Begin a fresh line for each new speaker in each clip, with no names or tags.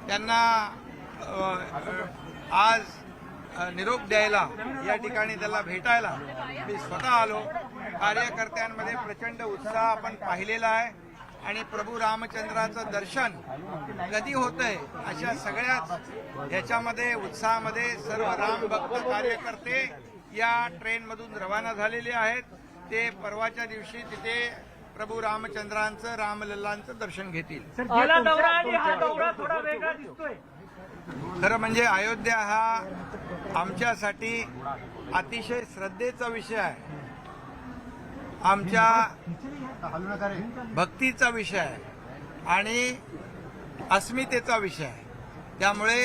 त्यांना आज निरोप द्यायला या ठिकाणी त्याला भेटायला मी स्वतः आलो। कार्यकर्त्यांमध्ये प्रचंड उत्साह आपण पाहिलेला आहे आणि प्रभू रामचंद्राचं दर्शन कधी होतंय अशा सगळ्याच याच्यामध्ये उत्साहामध्ये सर्व रामभक्त कार्यकर्ते या ट्रेनमधून रवाना झालेले आहेत। ते परवाच्या दिवशी तिथे प्रभू रामचंद्रांचं रामलल्लांचं दर्शन घेतील।
गेला दौरा आणि हा दौरा थोडा वेगळा दिसतोय।
खरं म्हणजे अयोध्या हा आमच्यासाठी अतिशय श्रद्धेचा विषय आहे, आमच्या भक्तीचा विषय आहे आणि अस्मितेचा विषय आहे। त्यामुळे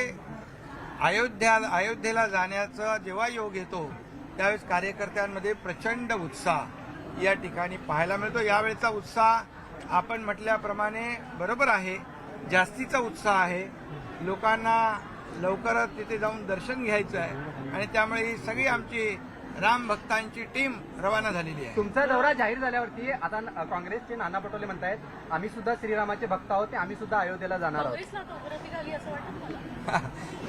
अयोध्येला जाण्याचा जेव्हा योग येतो त्यावेळेस कार्यकर्त्यांमध्ये प्रचंड उत्साह या ठिकाणी पाहायला मिळतो। यावेळेचा उत्साह आपण म्हटल्याप्रमाणे बरोबर आहे, जास्तीचा उत्साह आहे। लोकांना लवकरच तिथे जाऊन दर्शन घ्यायचं आहे आणि त्यामुळे ही सगळी आमची राम भक्तांची टीम रवाना झालेली आहे।
तुमचा दौरा जाहीर झाल्यावरती आता काँग्रेसचे नाना पटोले म्हणतायत आम्ही सुद्धा श्रीरामाचे भक्त आहोत, आम्ही सुद्धा अयोध्येला जाणार आहोत।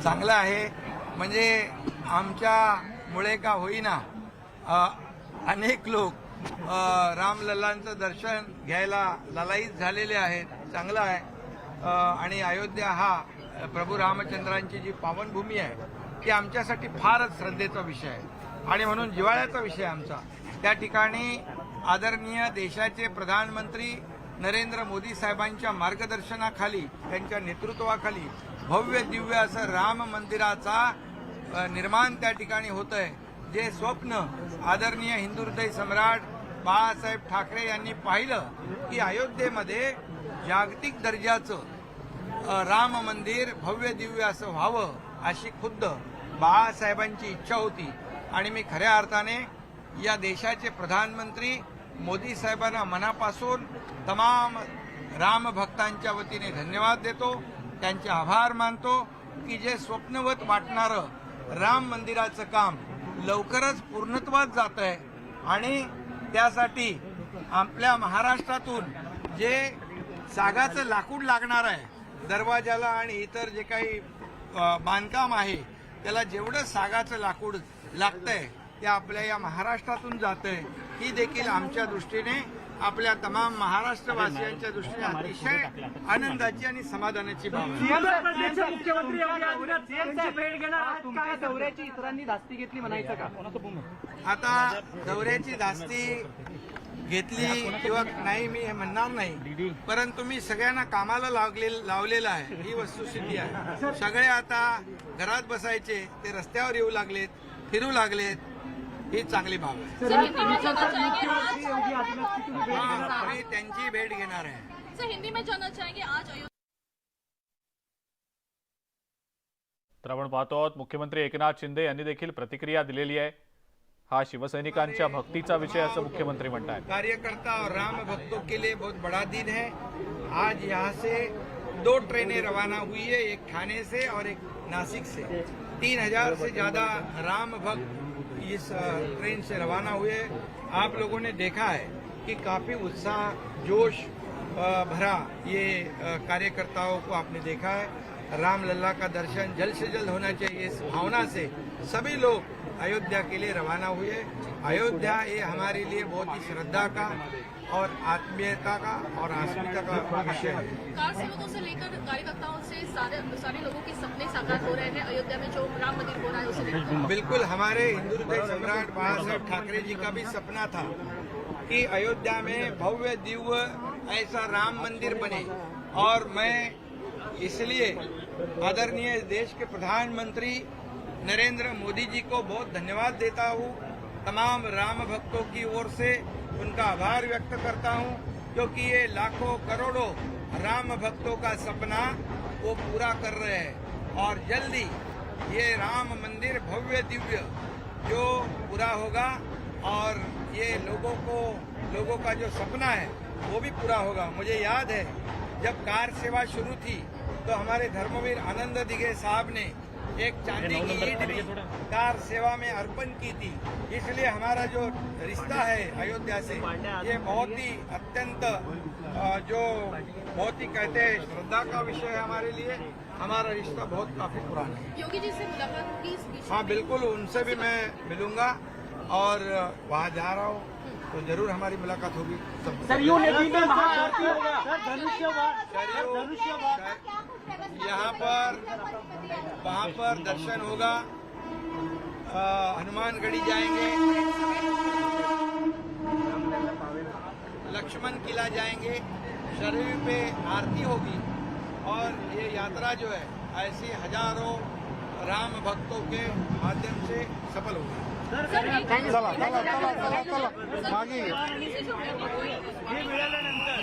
चांगलं आहे, म्हणजे आमच्यामुळे का होईना अनेक लोक रामलल्लांचं दर्शन घ्यायला ललायित झालेले आहेत। चांगलं आहे आणि अयोध्या हा प्रभू रामचंद्रांची जी पावनभूमी आहे ती आमच्यासाठी फारच श्रद्धेचा विषय आहे आणि म्हणून जिव्हाळ्याचा विषय आमचा। त्या ठिकाणी आदरणीय देशाचे प्रधानमंत्री नरेंद्र मोदी साहेबांच्या मार्गदर्शनाखाली, त्यांच्या नेतृत्वाखाली भव्य दिव्य असं राम मंदिराचा निर्माण त्या ठिकाणी होतंय। जे स्वप्न आदरणीय हिंदू हृदय सम्राट बाळासाहेब ठाकरे यांनी पाहिलं की अयोध्येमध्ये जागतिक दर्जाचं राम मंदिर भव्य दिव्य असं व्हावं अशी खुद्द बाळासाहेबांची इच्छा होती आणि मी खऱ्या अर्थाने या देशाचे प्रधानमंत्री मोदी साहेबांना मनापासून तमाम राम भक्तांच्या वतीने धन्यवाद देतो, त्यांचे आभार मानतो की जे स्वप्नवत वाटणारं राम मंदिराचं काम लवकरच पूर्णत्वात जात आहे आणि त्यासाठी आपल्या महाराष्ट्रातून जे सागाचं लाकूड लागणार आहे दरवाजाला आणि इतर जे काही बांधकाम आहे त्याला जेवढं सागाचं लाकूड लागतंय ते आपल्या या महाराष्ट्रातून जातंय। ही देखील आमच्या दृष्टीने आपल्या तमाम महाराष्ट्रवासियांच्या दृष्टीने अतिशय आनंदाची आणि समाधानाची बाब आहे।
मुख्यमंत्री भेट घेणार,
तुमच्या दौऱ्याची इतरांनी धास्ती घेतली म्हणायचं का?
आता दौऱ्याची धास्ती घेतली किंवा नाही मी हे म्हणणार नाही, परंतु मी सगळ्यांना कामाला लावलेलं आहे, ही वस्तुस्थिती आहे। सगळे आता घरात बसायचे ते रस्त्यावर येऊ लागलेत, फिरू लागलेत, ही चांगली बाब आहे। मी त्यांची भेट घेणार आहे।
हिंदी में जानना चाहेंगे आज
तर आपण पाहतो आहोत मुख्यमंत्री एकनाथ शिंदे यांनी देखील प्रतिक्रिया दिलेली आहे। हा शिवसैनिकांच्या भक्तीचा विषय असं मुख्यमंत्री म्हणतात।
कार्यकर्ता और राम भक्तों के लिए बहुत बड़ा दिन है। आज यहाँ से 2 ट्रेनें रवाना हुई है, एक ठाणे से और एक नासिक से। 3000 से ज्यादा राम भक्त इस ट्रेन से रवाना हुए। आप लोगों ने देखा है कि काफी उत्साह जोश भरा ये कार्यकर्ताओं को आपने देखा है। रामलल्ला का दर्शन जल्द से जल्द होना चाहिए, इस भावना से सभी लोग अयोध्या के लिए रवाना हुए। अयोध्या ये हमारे लिए बहुत ही श्रद्धा का और आत्मीयता का और अस्मिता का विषय है।
कार सेवकों से लेकर कार्यकर्ताओं से सारे लोगों के सपने साकार हो रहे हैं अयोध्या में जो राम मंदिर हो रहा है उसे लेकर।
बिल्कुल, हमारे हिंदू हृदय सम्राट बाळासाहेब ठाकरे जी का भी सपना था कि अयोध्या में भव्य दिव्य ऐसा राम मंदिर बने और मैं इसलिए आदरणीय देश के प्रधानमंत्री नरेंद्र मोदी जी को बहुत धन्यवाद देता हूँ। तमाम राम भक्तों की ओर से उनका आभार व्यक्त करता हूँ क्योंकि ये लाखों करोड़ों राम भक्तों का सपना वो पूरा कर रहे हैं और जल्दी ये राम मंदिर भव्य दिव्य जो पूरा होगा और ये लोगों का जो सपना है वो भी पूरा होगा। मुझे याद है जब कार सेवा शुरू थी तो हमारे धर्मवीर आनंद दिघे साहब ने एक चांदी की ईंट भी कार सेवा में अर्पण की थी। इसलिए हमारा जो रिश्ता है अयोध्या से ये बहुत ही अत्यंत जो बहुत ही कहते हैं श्रद्धा का विषय है हमारे लिए। हमारा रिश्ता बहुत काफी पुराना है।
योगी जी से मुलाकात होगी इस विषय
हाँ
में?
बिल्कुल, उनसे भी मैं मिलूंगा और वहाँ जा रहा हूँ तो जरूर हमारी मुलाकात होगी।
सरयू नदी में महाआरती होगा। सर धनुष्यवाद
यहाँ पर वहाँ पर दर्शन होगा, हनुमानगढ़ी जाएंगे, लक्ष्मण किला जाएंगे, शरीर पे आरती होगी और ये यात्रा जो है ऐसी हजारों राम भक्तों के माध्यम से सफल होगी।
मागे
हे मिळाल्यानंतर